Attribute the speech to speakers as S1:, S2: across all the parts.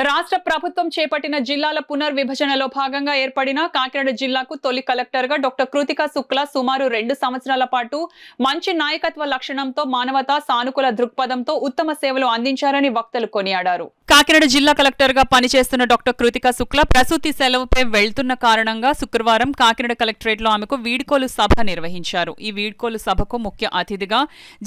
S1: రాష్ట్ర ప్రభుత్వం చేపట్టిన జిల్లాల పునర్విభజనలో భాగంగా ఏర్పడిన కాకినాడ జిల్లాకు తొలి కలెక్టర్గా డాక్టర్ కృతికా శుక్లా సుమారు 2 సంవత్సరాల పాటు మంచి నాయకత్వ లక్షణంతో మానవతా సానుకూల దృక్పథంతో ఉత్తమ సేవలు అందించారని వక్తలు కొనియాడారు. కాకినాడ జిల్లా కలెక్టర్గా పనిచేస్తున్న డాక్టర్ కృతికా శుక్లా ప్రసూతి సెలవుపై వెళ్తున్న కారణంగా శుక్రవారం కాకినాడ కలెక్టరేట్లో ఆమెకు వీడ్కోలు సభ నిర్వహించారు. ఈ వీడ్కోలు సభకు ముఖ్య అతిథిగా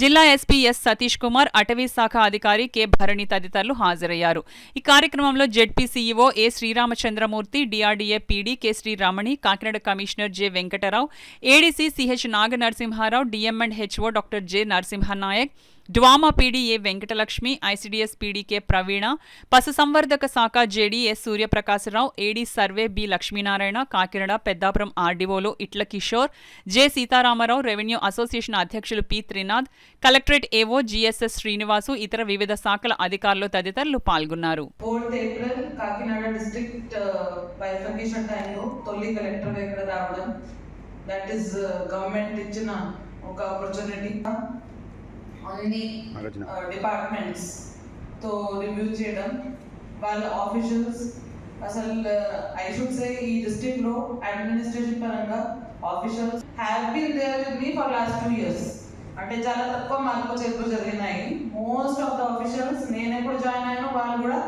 S1: జిల్లా ఎస్పీ ఎస్ సతీష్ కుమార్, అటవీ శాఖ అధికారి కె భరణి తదితరులు హాజరయ్యారు. ఈ కార్యక్రమంలో ZP CEO A Sriramachandramurthy, DRDA PD K Sriramani, Kakinada commissioner J Venkatarao, ADC CH Naga Narasimharao, DM and HO doctor J Narasimhanaik, DWAMA PD A Venkatalakshmi, ICDS PD K Praveena, పశుసంవర్ధక శాఖ JD S Suryaprakasarao, AD survey B Lakshminarayana, Kakinada Peddapuram ఆర్డీఓలు Itla Kishore, J Sitaramarao, revenue association అధ్యక్షులు P Trinath, collectorate AO GSS Srinivasu, ఇతర వివిధ శాఖల అధికారులు తదితరులు పాల్గొన్నారు.
S2: 4th April Kakinada district bifurcation టైంలో తొలి కలెక్టర్ ఇక్కడ రావడం, దట్ ఈస్ గవర్నమెంట్ ఇచ్చిన ఒక ఆపర్చునిటీ. అన్ని డిపార్ట్మెంట్స్ తో రివ్యూ చేయడం, వాళ్ళ ఆఫీషియల్స్, అసలు ఐ షుడ్ సే ఈ డిస్ట్రిక్ట్ లో అడ్మినిస్ట్రేషన్ పరంగా officials have been there with me for last 2 years. అంటే చాలా తక్కువ మార్పులు చేతులు జరిగినాయి. మోస్ట్ ఆఫ్ ద ఆఫీషియల్స్ నేను ఎప్పుడు జాయిన్ అయ్యానో వాళ్ళు కూడా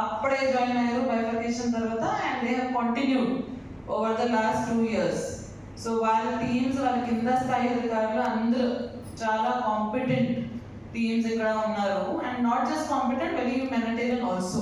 S2: అప్పుడే జాయిన్ అయ్యారు బైఫర్కేషన్ తర్వాత, and they have continued over the last 2 years. So వాళ్ళ టీమ్స్, వాళ్ళ కింద స్థాయి అధికారులు అందరూ చాలా కాంపిటెంట్ టీమ్స్ ఇక్కడ ఉన్నారు, and not just competent, very humanitarian also.